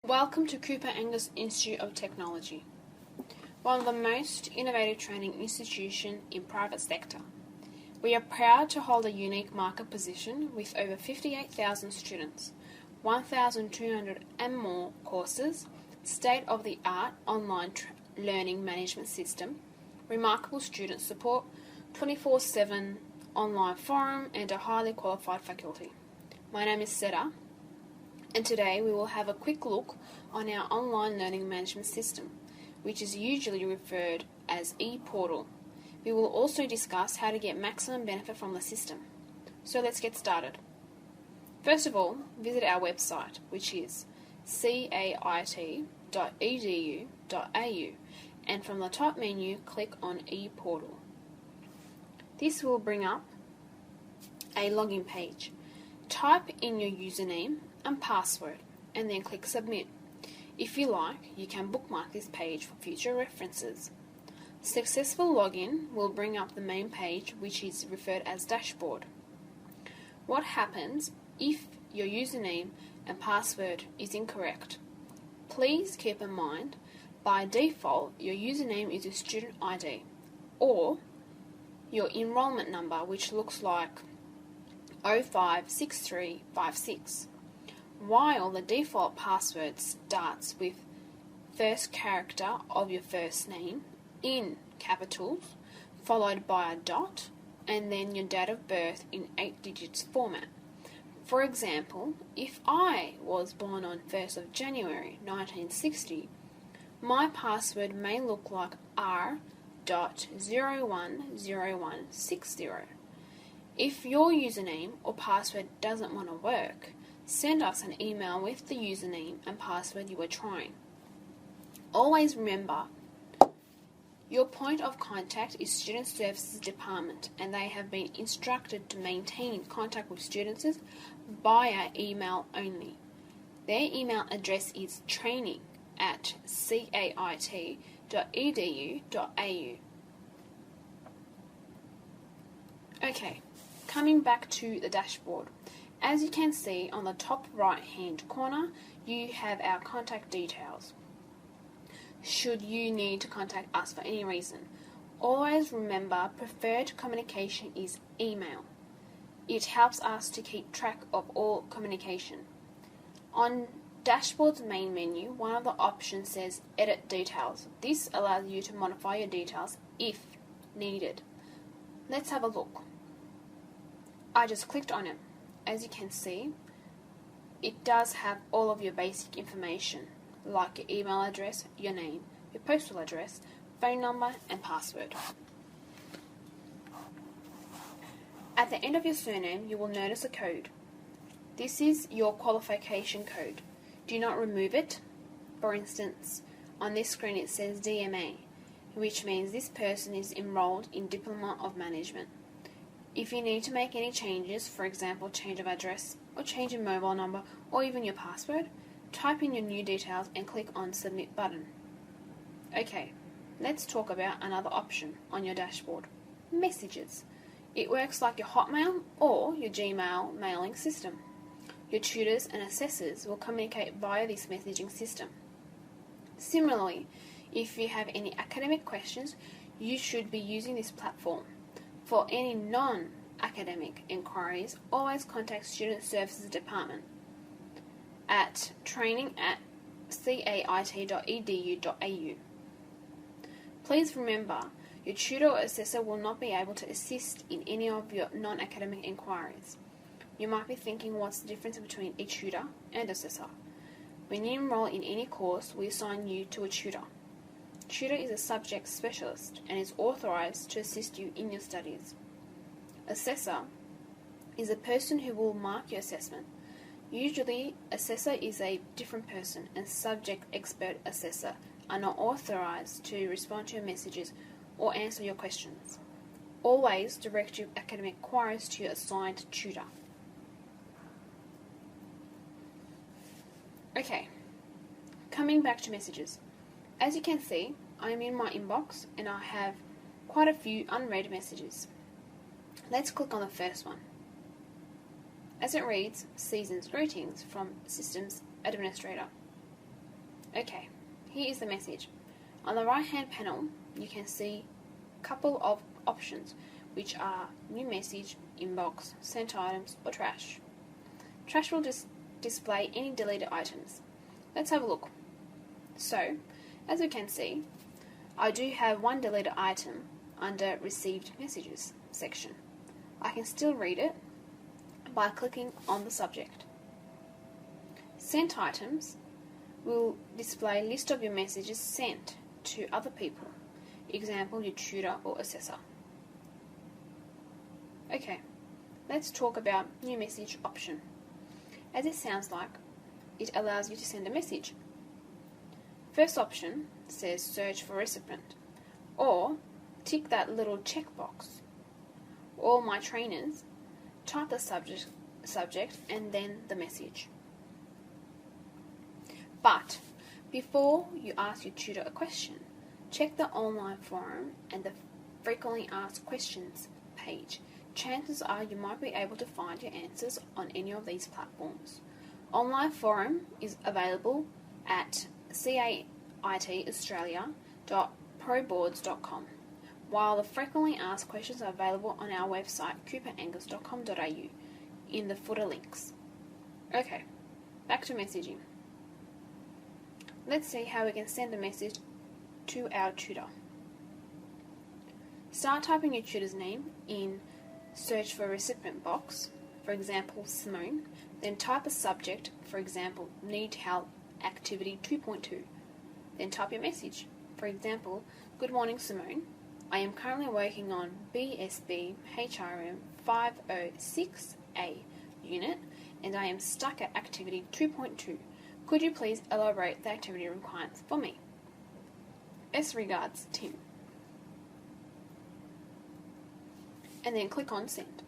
Welcome to Coupar Angus Institute of Technology, one of the most innovative training institutions in private sector. We are proud to hold a unique market position with over 58,000 students, 1,200 and more courses, state-of-the-art online learning management system, remarkable student support, 24/7 online forum, and a highly qualified faculty. My name is Seda, and today we will have a quick look on our online learning management system, which is usually referred as e-portal. We will also discuss how to get maximum benefit from the system. So let's get started. First of all, visit our website, which is cait.edu.au, and from the top menu, click on e-portal. This will bring up a login page. Type in your username and password, and then click submit. If you like, you can bookmark this page for future references. Successful login will bring up the main page, which is referred as dashboard. What happens if your username and password is incorrect? Please keep in mind, by default, your username is your student ID or your enrollment number, which looks like 056356. While the default password starts with first character of your first name in capitals, followed by a dot, and then your date of birth in 8 digits format. For example, if I was born on 1st of January 1960, my password may look like R.010160. If your username or password doesn't want to work, send us an email with the username and password you are trying. Always remember, your point of contact is Student Services Department, and they have been instructed to maintain contact with students via email only. Their email address is training@cait.edu.au. Okay, coming back to the dashboard. As you can see on the top right hand corner, you have our contact details. Should you need to contact us for any reason, always remember preferred communication is email. It helps us to keep track of all communication. On Dashboard's main menu, one of the options says Edit Details. This allows you to modify your details if needed. Let's have a look. I just clicked on it. As you can see, it does have all of your basic information, like your email address, your name, your postal address, phone number, and password. At the end of your surname, you will notice a code. This is your qualification code. Do not remove it. For instance, on this screen it says DMA, which means this person is enrolled in Diploma of Management. If you need to make any changes, for example change of address or change in mobile number or even your password, type in your new details and click on Submit button. Okay, let's talk about another option on your dashboard, Messages. It works like your Hotmail or your Gmail mailing system. Your tutors and assessors will communicate via this messaging system. Similarly, if you have any academic questions, you should be using this platform. For any non-academic inquiries, always contact Student Services Department at training@cait.edu.au. Please remember, your tutor or assessor will not be able to assist in any of your non-academic inquiries. You might be thinking, what's the difference between a tutor and assessor? When you enroll in any course, we assign you to a tutor. Tutor is a subject specialist and is authorized to assist you in your studies. Assessor is a person who will mark your assessment. Usually, assessor is a different person, and subject expert assessor are not authorized to respond to your messages or answer your questions. Always direct your academic inquiries to your assigned tutor. Okay, coming back to messages. As you can see, I am in my inbox and I have quite a few unread messages. Let's click on the first one. As it reads, Season's greetings from Systems Administrator. Okay, here is the message. On the right hand panel, you can see a couple of options, which are new message, inbox, sent items, or trash. Trash will just display any deleted items. Let's have a look. So, as we can see, I do have one deleted item under Received Messages section. I can still read it by clicking on the subject. Sent items will display a list of your messages sent to other people, example your tutor or assessor. Okay, let's talk about new message option. As it sounds like, it allows you to send a message. First option says search for recipient, or tick that little checkbox. All my trainers, type the subject and then the message. But before you ask your tutor a question, check the online forum and the frequently asked questions page. Chances are you might be able to find your answers on any of these platforms. Online forum is available at caitaustralia.proboards.com, while the frequently asked questions are available on our website couparangus.com.au in the footer links. Okay, back to messaging. Let's see how we can send a message to our tutor. Start typing your tutor's name in search for recipient box, for example Simone, then type a subject, for example need help activity 2.2, then type your message, for example good morning Simone, I am currently working on BSB HRM 506A unit and I am stuck at activity 2.2. Could you please elaborate the activity requirements for me? Best regards, Tim. And then click on send.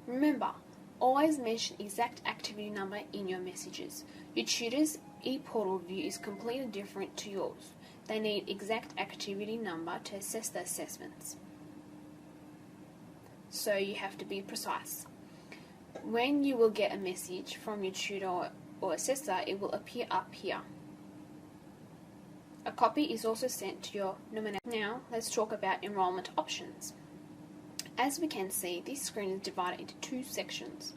Remember, always mention exact activity number in your messages. Your tutor's e-portal view is completely different to yours. They need exact activity number to assess the assessments. So you have to be precise. When you will get a message from your tutor or assessor, it will appear up here. A copy is also sent to your nominee. Now, let's talk about enrolment options. As we can see, this screen is divided into two sections: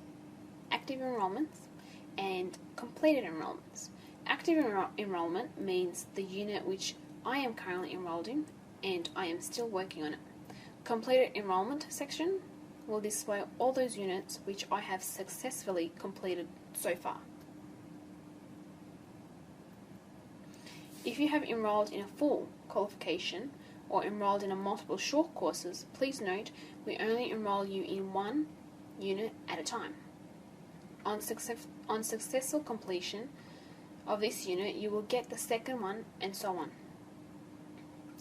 active enrolments and completed enrolments. Active enrolment means the unit which I am currently enrolled in and I am still working on it. Completed enrolment section will display all those units which I have successfully completed so far. If you have enrolled in a full qualification or enrolled in a multiple short courses, please note we only enroll you in one unit at a time. On successful completion of this unit, you will get the second one and so on.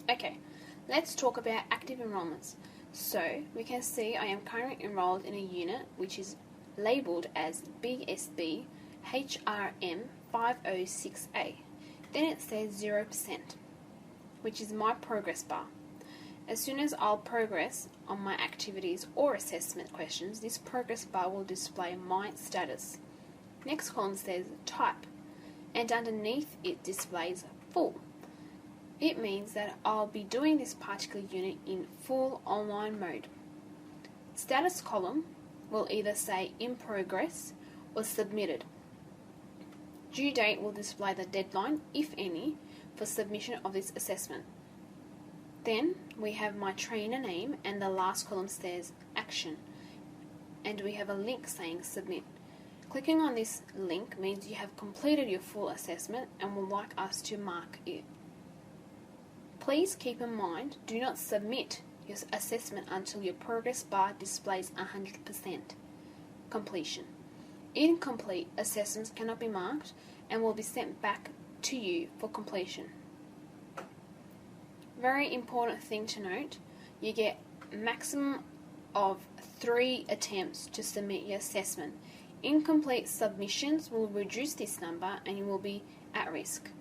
Okay, let's talk about active enrollments. So, we can see I am currently enrolled in a unit which is labelled as BSB HRM 506A. Then it says 0%, which is my progress bar. As soon as I'll progress on my activities or assessment questions, this progress bar will display my status. Next column says type, and underneath it displays full. It means that I'll be doing this particular unit in full online mode. Status column will either say in progress or submitted. Due date will display the deadline, if any, for submission of this assessment. Then we have my trainer name and the last column says action, and we have a link saying submit. Clicking on this link means you have completed your full assessment and would like us to mark it. Please keep in mind, do not submit your assessment until your progress bar displays 100% completion. Incomplete assessments cannot be marked and will be sent back to you for completion. Very important thing to note, you get a maximum of 3 attempts to submit your assessment. Incomplete submissions will reduce this number and you will be at risk.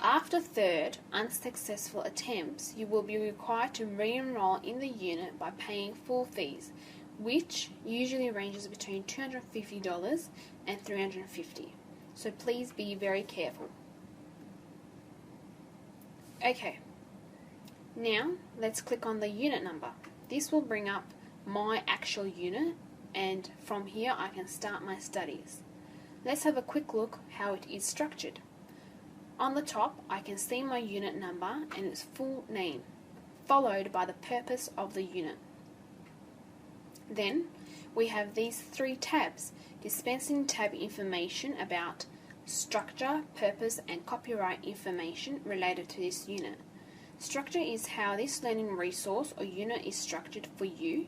After 3rd unsuccessful attempts, you will be required to re-enroll in the unit by paying full fees, which usually ranges between $250 and $350. So please be very careful. Okay, now let's click on the unit number. This will bring up my actual unit, and from here I can start my studies. Let's have a quick look how it is structured. On the top I can see my unit number and its full name, followed by the purpose of the unit. Then we have these three tabs, dispensing tab information about structure, purpose and copyright information related to this unit. Structure is how this learning resource or unit is structured for you.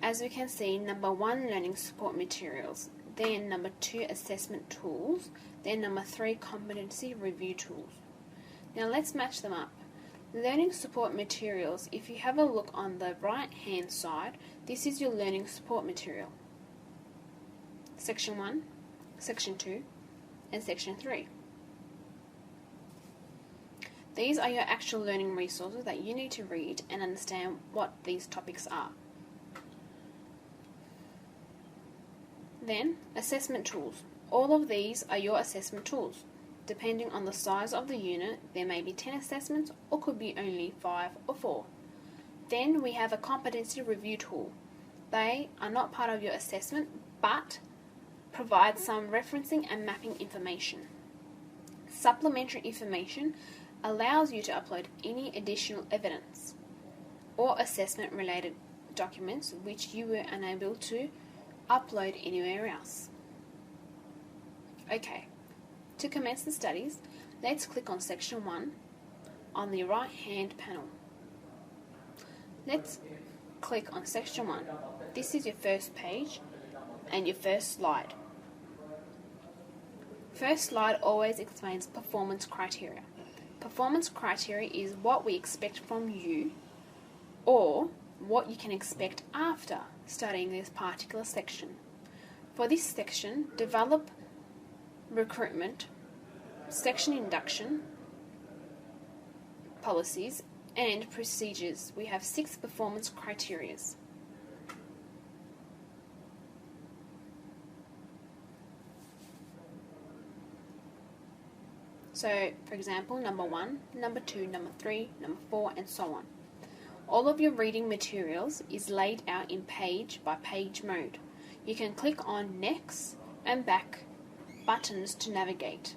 As we can see, number 1, learning support materials, then number 2, assessment tools, then number 3, competency review tools. Now let's match them up. Learning support materials, if you have a look on the right hand side, this is your learning support material. Section 1, Section 2 and Section 3. These are your actual learning resources that you need to read and understand what these topics are. Then, assessment tools. All of these are your assessment tools. Depending on the size of the unit, there may be 10 assessments or could be only 5 or 4. Then we have a competency review tool. They are not part of your assessment but provide some referencing and mapping information. Supplementary information allows you to upload any additional evidence or assessment related documents which you were unable to upload anywhere else. Okay, to commence the studies, let's click on Section 1 on the right hand panel. Let's click on Section 1. This is your first page and your first slide. First slide always explains performance criteria. Performance criteria is what we expect from you or what you can expect after studying this particular section. For this section, develop recruitment, section induction, policies and procedures. We have 6 performance criteria. So, for example, number 1, number 2, number 3, number 4, and so on. All of your reading materials is laid out in page by page mode. You can click on Next and Back buttons to navigate.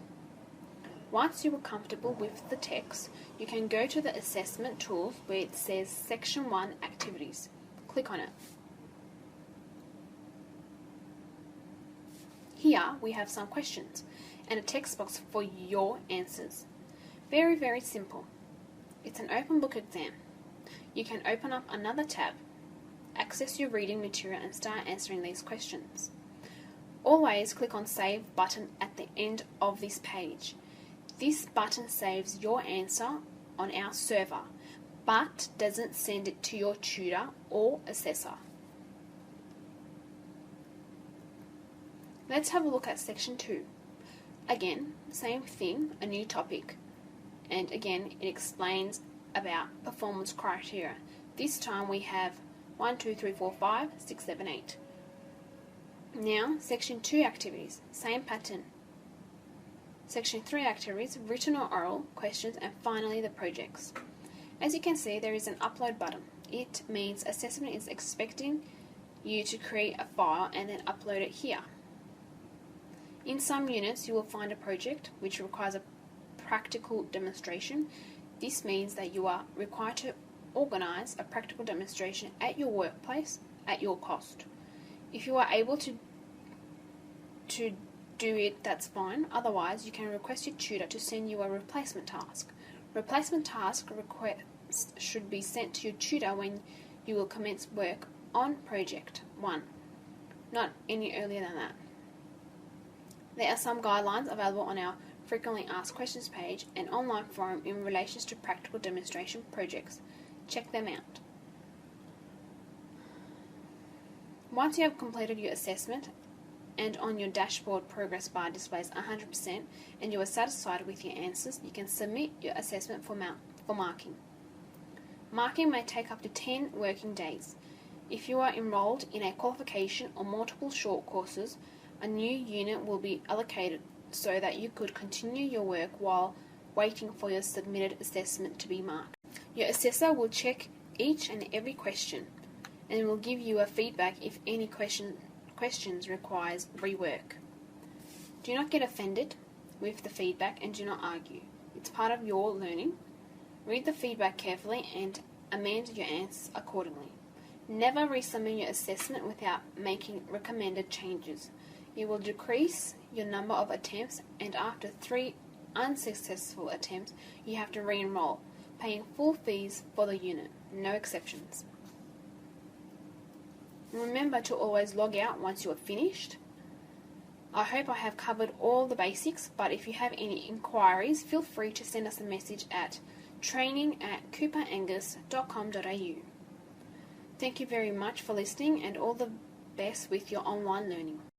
Once you are comfortable with the text, you can go to the assessment tools where it says Section 1 Activities. Click on it. Here we have some questions and a text box for your answers. Very, very simple. It's an open book exam. You can open up another tab, access your reading material and start answering these questions. Always click on Save button at the end of this page. This button saves your answer on our server, but doesn't send it to your tutor or assessor. Let's have a look at Section 2. Again, same thing, a new topic. And again, it explains about performance criteria. This time we have 1, 2, 3, 4, 5, 6, 7, 8. Now, Section 2 activities, same pattern. Section 3 activities, written or oral, questions, and finally the projects. As you can see, there is an upload button. It means assessment is expecting you to create a file and then upload it here. In some units, you will find a project which requires a practical demonstration. This means that you are required to organise a practical demonstration at your workplace at your cost. If you are able to do it, that's fine. Otherwise, you can request your tutor to send you a replacement task. Replacement task request should be sent to your tutor when you will commence work on Project 1, not any earlier than that. There are some guidelines available on our Frequently Asked Questions page and online forum in relation to practical demonstration projects. Check them out. Once you have completed your assessment and on your dashboard progress bar displays 100% and you are satisfied with your answers, you can submit your assessment for marking. Marking may take up to 10 working days. If you are enrolled in a qualification or multiple short courses, a new unit will be allocated so that you could continue your work while waiting for your submitted assessment to be marked. Your assessor will check each and every question and will give you a feedback if any questions requires rework. Do not get offended with the feedback and do not argue. It's part of your learning. Read the feedback carefully and amend your answers accordingly. Never resubmit your assessment without making recommended changes. It will decrease your number of attempts, and after 3 unsuccessful attempts, you have to re-enroll, paying full fees for the unit, no exceptions. Remember to always log out once you are finished. I hope I have covered all the basics, but if you have any inquiries, feel free to send us a message at training@couparangus.com.au. Thank you very much for listening and all the best with your online learning.